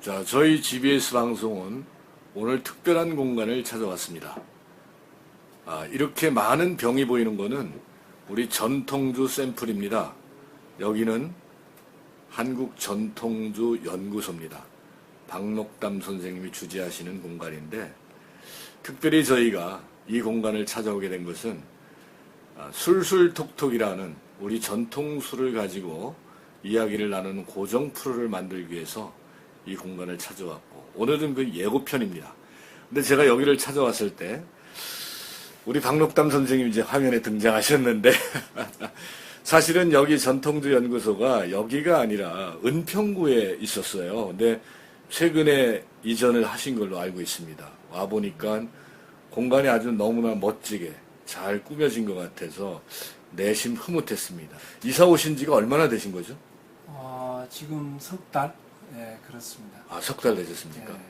자, 저희 GBS 방송은 오늘 특별한 공간을 찾아왔습니다. 이렇게 많은 병이 보이는 것은 우리 전통주 샘플입니다. 여기는 한국전통주 연구소입니다. 박록담 선생님이 주재하시는 공간인데, 특별히 저희가 이 공간을 찾아오게 된 것은 술술톡톡이라는 우리 전통술을 가지고 이야기를 나누는 고정 프로를 만들기 위해서 이 공간을 찾아왔고, 오늘은 그 예고편입니다. 근데 제가 여기를 찾아왔을 때 우리 박록담 선생님이 이제 화면에 등장하셨는데 사실은 여기 전통주 연구소가 여기가 아니라 은평구에 있었어요. 근데 최근에 이전을 하신 걸로 알고 있습니다. 와보니까 공간이 아주 너무나 멋지게 잘 꾸며진 것 같아서 내심 흐뭇했습니다. 이사 오신 지가 얼마나 되신 거죠? 지금 석 달? 네, 그렇습니다. 석 달 되셨습니까? 네.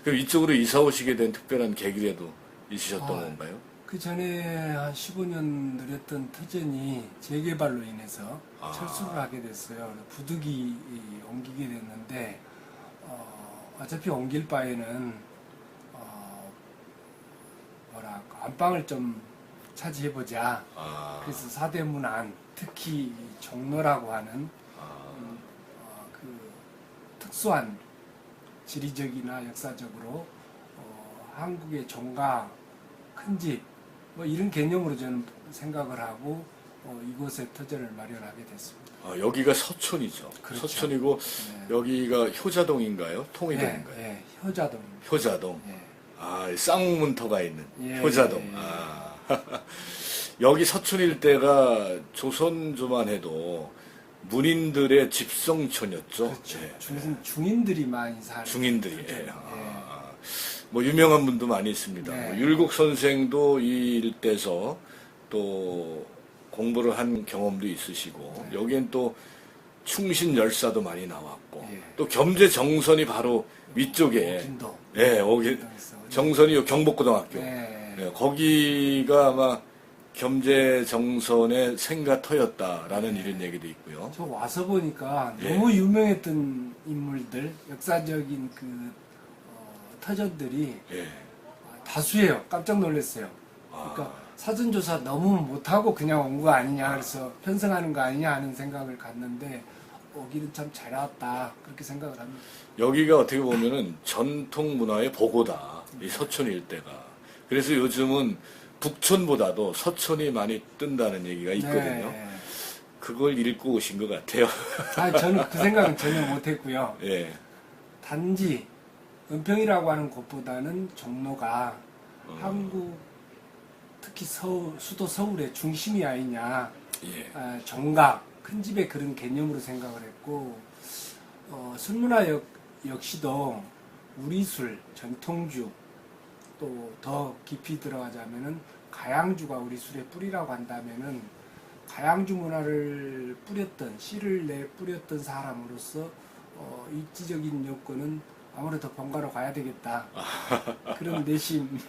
그럼 이쪽으로 이사 오시게 된 특별한 계기라도 있으셨던 건가요? 그 전에 한 15년 누렸던 터전이 재개발로 인해서 철수를 하게 됐어요. 부득이 옮기게 됐는데, 어차피 옮길 바에는, 안방을 좀 차지해보자. 그래서 사대문안, 특히 종로라고 하는, 특수한 지리적이나 역사적으로 한국의 종가 큰 집 뭐 이런 개념으로 저는 생각을 하고 이곳에 터전을 마련하게 됐습니다. 여기가 서촌이죠. 그렇죠. 서촌이고 네. 여기가 효자동인가요? 통일동인가요? 네, 효자동입니다. 효자동. 네. 쌍문터가 있는 예, 효자동. 예. 여기 서촌 일대가 조선조만 해도 문인들의 집성촌이었죠. 그렇죠. 예. 중인들이 많이 사는 중인들이. 터전. 예. 예. 뭐 유명한 분도 많이 있습니다. 네. 뭐 율곡 선생도 이 일대에서 또 공부를 한 경험도 있으시고, 네. 여기엔 또 충신 열사도 많이 나왔고, 예. 또 겸재 정선이 바로 위쪽에, 오긴도. 예, 오긴도에서. 정선이 경복고등학교. 네. 예, 거기가 아마 겸재 정선의 생가터였다라는 이런 얘기도 있고요. 저 와서 보니까 예. 너무 유명했던 인물들, 역사적인 터전들이 예. 다수예요. 깜짝 놀랐어요. 그러니까 사전조사 너무 못하고 그냥 온 거 아니냐, 그래서 편성하는 거 아니냐 하는 생각을 갖는데 오기는 참 잘 왔다, 그렇게 생각을 합니다. 여기가 어떻게 보면은 전통 문화의 보고다. 이 서촌 일대가. 그래서 요즘은 북촌보다도 서촌이 많이 뜬다는 얘기가 있거든요. 네. 그걸 읽고 오신 것 같아요. 저는 그 생각은 전혀 못했고요. 예. 단지 은평이라고 하는 곳보다는 종로가 한국, 특히 수도 서울의 중심이 아니냐, 정각, 큰 집의 그런 개념으로 생각을 했고, 술문화 역시도 우리 술, 전통주, 또 더 깊이 들어가자면은 가양주가 우리 술의 뿌리라고 한다면은 가양주 문화를 뿌렸던, 씨를 내 뿌렸던 사람으로서 입지적인 요건은 아무래도 본가로 가야 되겠다. 그런 내심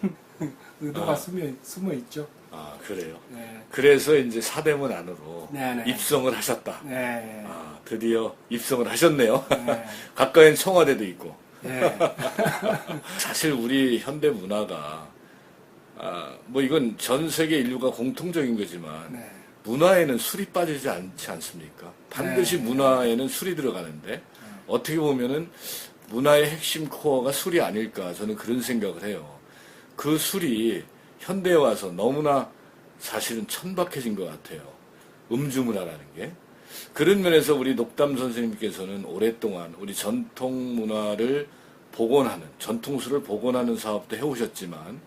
의도가 숨어 있죠. 그래요. 네. 그래서 이제 사대문 안으로 네네. 입성을 하셨다. 네. 드디어 입성을 하셨네요. 네. 가까이엔 청와대도 있고. 네. 사실 우리 현대 문화가 뭐 이건 전 세계 인류가 공통적인 거지만 네. 문화에는 술이 빠지지 않지 않습니까? 반드시 네. 문화에는 술이 들어가는데 어떻게 보면은 문화의 핵심 코어가 술이 아닐까, 저는 그런 생각을 해요. 그 술이 현대에 와서 너무나 사실은 천박해진 것 같아요. 음주 문화라는 게. 그런 면에서 우리 녹담 선생님께서는 오랫동안 우리 전통 문화를 복원하는, 전통술을 복원하는 사업도 해오셨지만,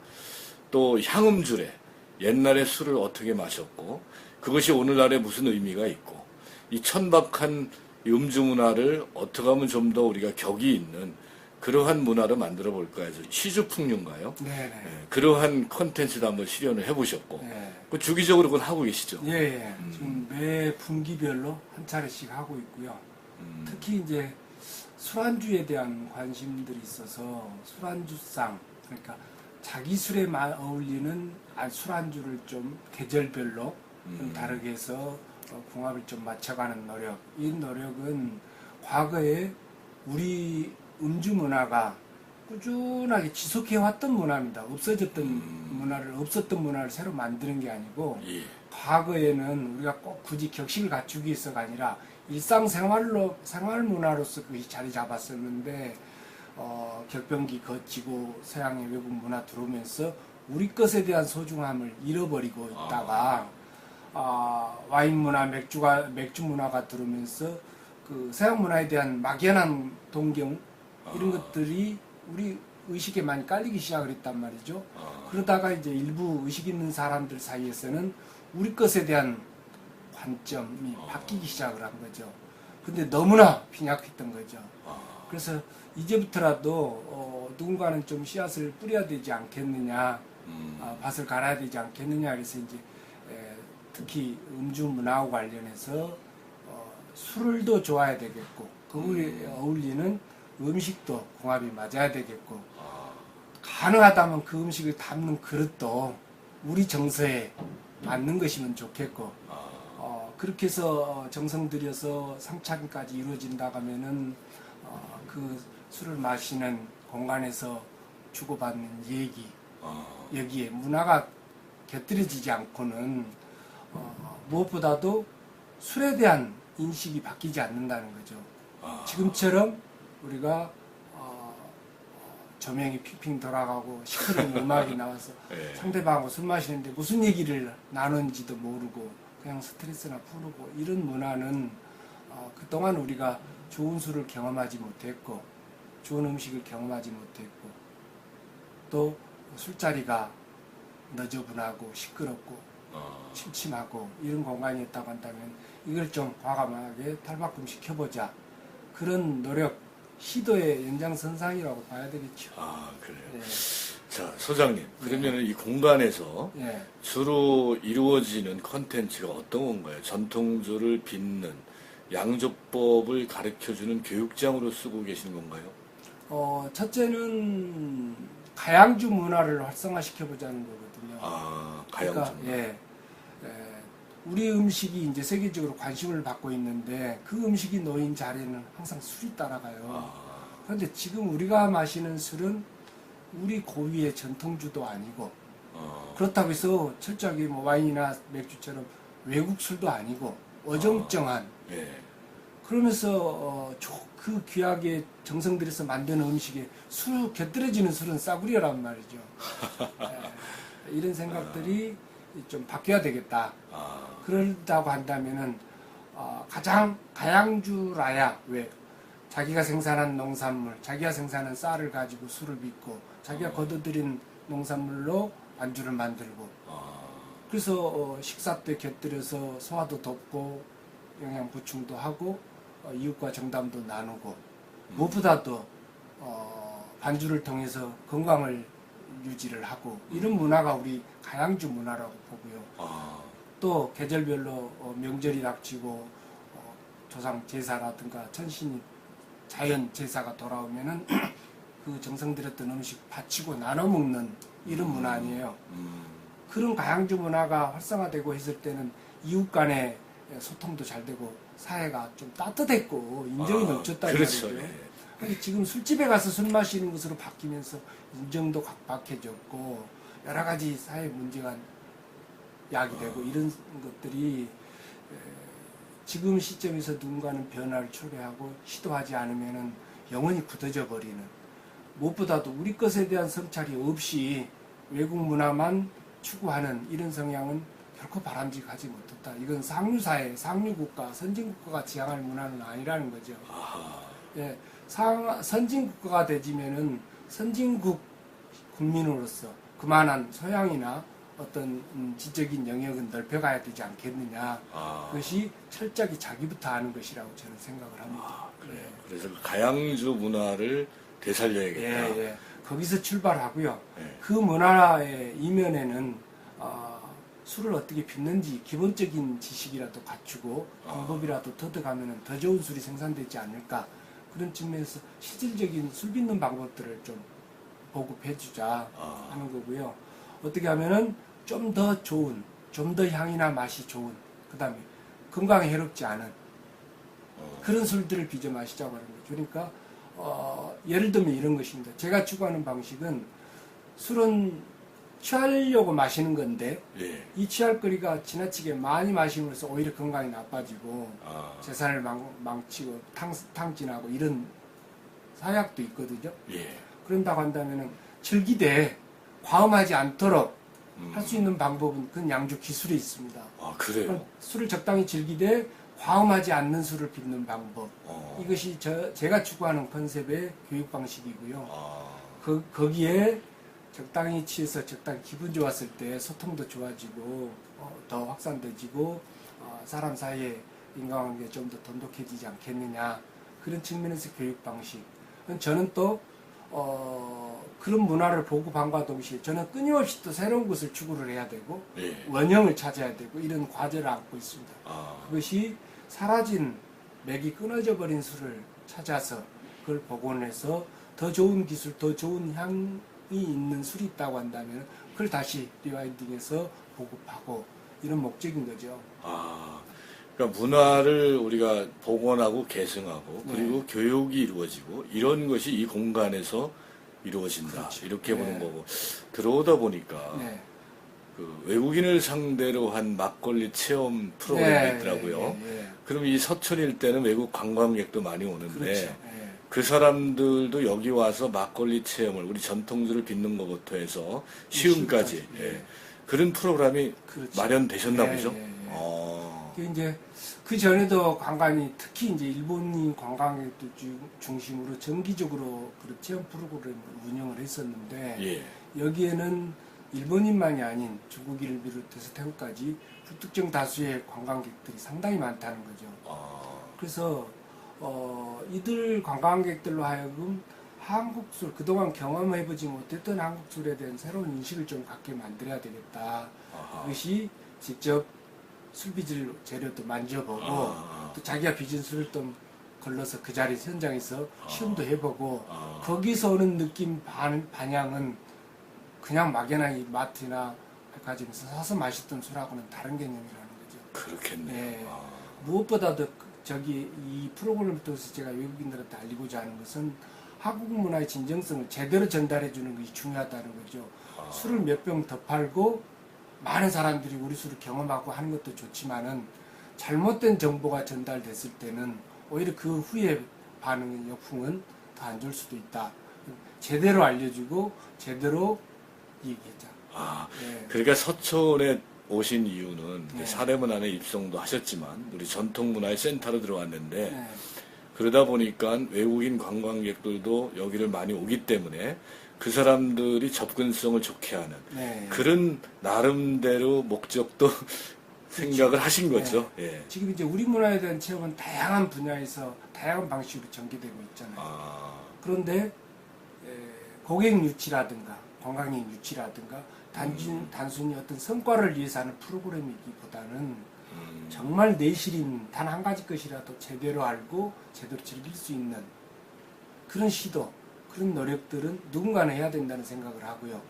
또 향음주례, 옛날의 술을 어떻게 마셨고 그것이 오늘날에 무슨 의미가 있고, 이 천박한 음주 문화를 어떻게 하면 좀 더 우리가 격이 있는 그러한 문화를 만들어 볼까 해서 시주풍류인가요? 네. 그러한 컨텐츠도 한번 실현을 해보셨고, 네. 그 주기적으로 그건 하고 계시죠? 예. 지금 매 분기별로 한 차례씩 하고 있고요. 특히 이제 술안주에 대한 관심들이 있어서 술안주상, 그러니까 자기 술에 어울리는 술안주를 좀 계절별로 좀 다르게 해서 궁합을 좀 맞춰가는 노력. 이 노력은 과거에 우리 음주 문화가 꾸준하게 지속해왔던 문화입니다. 없었던 문화를 새로 만드는 게 아니고, 예. 과거에는 우리가 꼭 굳이 격식을 갖추기 위해서가 아니라 생활 문화로서 그것이 자리 잡았었는데, 격변기 거치고 서양의 외국 문화 들어오면서 우리 것에 대한 소중함을 잃어버리고 있다가, 와인 문화, 맥주 문화가 들어오면서 그 서양 문화에 대한 막연한 동경, 이런 것들이 우리 의식에 많이 깔리기 시작을 했단 말이죠. 그러다가 이제 일부 의식 있는 사람들 사이에서는 우리 것에 대한 관점이 바뀌기 시작을 한 거죠. 근데 너무나 빈약했던 거죠. 그래서 이제부터라도 누군가는 좀 씨앗을 뿌려야 되지 않겠느냐, 밭을 갈아야 되지 않겠느냐. 그래서 이제 특히 음주 문화와 관련해서 술도 좋아야 되겠고, 거기에 어울리는 음식도 궁합이 맞아야 되겠고, 가능하다면 그 음식을 담는 그릇도 우리 정서에 맞는 것이면 좋겠고, 그렇게 해서 정성 들여서 상차림까지 이루어진다고 하면은 그 술을 마시는 공간에서 주고받는 얘기, 여기에 문화가 곁들여지지 않고는 무엇보다도 술에 대한 인식이 바뀌지 않는다는 거죠. 지금처럼 우리가 조명이 핑핑 돌아가고 시끄러운 음악이 나와서 네. 상대방하고 술 마시는데 무슨 얘기를 나누는지도 모르고 그냥 스트레스나 푸르고, 이런 문화는 그동안 우리가 좋은 술을 경험하지 못했고 좋은 음식을 경험하지 못했고 또 술자리가 너저분하고 시끄럽고 침침하고 이런 공간이었다고 한다면 이걸 좀 과감하게 탈바꿈 시켜보자, 그런 노력, 시도의 연장선상이라고 봐야 되겠죠. 그래요. 네. 자, 소장님, 그러면 이 공간에서 네. 주로 이루어지는 컨텐츠가 어떤 건가요? 전통주를 빚는 양조법을 가르쳐주는 교육장으로 쓰고 계시는 건가요? 첫째는 가양주 문화를 활성화시켜보자는 거거든요. 가양주. 그러니까, 우리 음식이 이제 세계적으로 관심을 받고 있는데 그 음식이 놓인 자리에는 항상 술이 따라가요. 그런데 지금 우리가 마시는 술은 우리 고유의 전통주도 아니고, 그렇다고 해서 철저하게 뭐 와인이나 맥주처럼 외국 술도 아니고 어정쩡한, 그러면서 그 귀하게 정성 들여서 만드는 음식에 곁들여지는 술은 싸구려란 말이죠. 이런 생각들이 좀 바뀌어야 되겠다. 그런다고 한다면은 가장 가양주라야, 왜 자기가 생산한 농산물, 자기가 생산한 쌀을 가지고 술을 빚고 자기가 거둬들인 농산물로 안주를 만들고, 그래서 식사 때 곁들여서 소화도 돕고 영양 보충도 하고 이웃과 정담도 나누고, 무엇보다도 반주를 통해서 건강을 유지를 하고, 이런 문화가 우리 가양주 문화라고 보고요. 또 계절별로 명절이 닥치고 조상 제사라든가 천신이 자연 제사가 돌아오면은 그 정성 들였던 음식 바치고 나눠 먹는 이런 문화 아니에요. 그런 가양주 문화가 활성화되고 했을 때는 이웃 간의 소통도 잘 되고 사회가 좀 따뜻했고 인정이 넘쳤다는 그렇죠. 말이죠. 근데 지금 술집에 가서 술 마시는 것으로 바뀌면서 인정도 각박해졌고 여러 가지 사회 문제가 야기되고, 이런 것들이 지금 시점에서 누군가는 변화를 초래하고 시도하지 않으면 영원히 굳어져 버리는, 무엇보다도 우리 것에 대한 성찰이 없이 외국 문화만 추구하는 이런 성향은 결코 바람직하지 못했다. 이건 상류사회, 상류국가, 선진국가가 지향할 문화는 아니라는 거죠. 선진국가가 되지면은 선진국 국민으로서 그만한 소양이나 어떤 지적인 영역은 넓혀가야 되지 않겠느냐. 그것이 철저하게 자기부터 하는 것이라고 저는 생각을 합니다. 그래요. 그래서 그 가양주 문화를 되살려야겠다. 거기서 출발하고요. 그 문화의 이면에는 술을 어떻게 빚는지 기본적인 지식이라도 갖추고 방법이라도 터득하면 더 좋은 술이 생산되지 않을까. 그런 측면에서 실질적인 술 빚는 방법들을 좀 보급해주자 하는 거고요. 어떻게 하면은 좀 더 좋은, 좀 더 향이나 맛이 좋은, 그 다음에 건강에 해롭지 않은 그런 술들을 빚어 마시자고 하는 거죠. 그러니까 예를 들면 이런 것입니다. 제가 추구하는 방식은 술은 취하려고 마시는 건데 예. 이 취할 거리가 지나치게 많이 마심으로써 오히려 건강이 나빠지고 재산을 망치고 탕진하고 이런 사약도 있거든요. 예. 그런다고 한다면 즐기되 과음하지 않도록 할 수 있는 방법은 그건 양주 기술에 있습니다. 아, 그래요? 술을 적당히 즐기되 과음하지 않는 술을 빚는 방법. 이것이 제가 추구하는 컨셉의 교육 방식이고요. 거기에 적당히 취해서 적당히 기분 좋았을 때 소통도 좋아지고 더 확산되지고 사람 사이에 인간관계 좀 더 돈독해지지 않겠느냐, 그런 측면에서 교육 방식. 저는 또 그런 문화를 보급함과 동시에 저는 끊임없이 또 새로운 것을 추구를 해야 되고 예. 원형을 찾아야 되고 이런 과제를 안고 있습니다. 그것이 사라진, 맥이 끊어져 버린 술을 찾아서 그걸 복원해서 더 좋은 기술, 더 좋은 향이 있는 술이 있다고 한다면 그걸 다시 리와인딩해서 보급하고 이런 목적인 거죠. 그러니까 문화를 우리가 복원하고 계승하고 그리고 교육이 이루어지고 이런 것이 이 공간에서 이루어진다. 그렇죠. 이렇게 보는 거고, 들어오다 보니까 그 외국인을 상대로 한 막걸리 체험 프로그램이 있더라고요. 그럼 이 서촌일 때는 외국 관광객도 많이 오는데 그렇죠. 그 사람들도 여기 와서 막걸리 체험을, 우리 전통주를 빚는 것부터 해서 시음까지 그런 프로그램이 그렇죠. 마련되셨나 보죠. 이제 그 전에도 관광이, 특히 이제 일본인 관광객들 중심으로 정기적으로 그런 체험 프로그램을 운영을 했었는데 여기에는 일본인만이 아닌 중국인을 비롯해서 태국까지 불특정 다수의 관광객들이 상당히 많다는 거죠. 그래서 이들 관광객들로 하여금 한국 술, 그동안 경험해보지 못했던 한국 술에 대한 새로운 인식을 좀 갖게 만들어야 되겠다. 그것이 직접 술 빚을 재료도 만져보고 또 자기가 빚은 술을 또 걸러서 그 자리 현장에서 시험도 해보고 거기서 오는 느낌 반향은 그냥 막연하게 마트나 백화점에서 사서 마셨던 술하고는 다른 개념이라는 거죠. 그렇겠네요. 무엇보다도 이 프로그램을 통해서 제가 외국인들한테 알리고자 하는 것은 한국 문화의 진정성을 제대로 전달해 주는 것이 중요하다는 거죠. 술을 몇 병 더 팔고 많은 사람들이 우리 술을 경험하고 하는 것도 좋지만은 잘못된 정보가 전달됐을 때는 오히려 그 후에 반응의 역풍은 더 안 좋을 수도 있다. 제대로 알려주고 제대로 얘기하자. 그러니까 서촌에 오신 이유는 사대문안에 입성도 하셨지만 우리 전통문화의 센터로 들어왔는데 그러다 보니까 외국인 관광객들도 여기를 많이 오기 때문에 그 사람들이 접근성을 좋게 하는 그런 나름대로 목적도 생각을 하신 거죠. 지금 이제 우리 문화에 대한 체험은 다양한 분야에서 다양한 방식으로 전개되고 있잖아요. 그런데 고객 유치라든가 관광객 유치라든가 단순히 어떤 성과를 위해서 하는 프로그램이기보다는 정말 내실인 단 한 가지 것이라도 제대로 알고 제대로 즐길 수 있는 그런 시도, 그런 노력들은 누군가는 해야 된다는 생각을 하고요.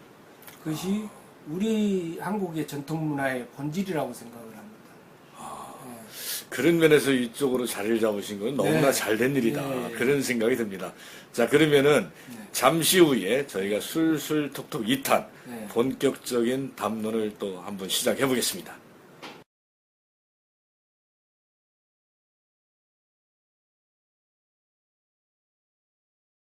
그것이 우리 한국의 전통 문화의 본질이라고 생각을 합니다. 그런 면에서 이쪽으로 자리를 잡으신 건 너무나 잘된 일이다. 그런 생각이 듭니다. 자, 그러면은 잠시 후에 저희가 술술톡톡 2탄 본격적인 담론을 또 한번 시작해 보겠습니다.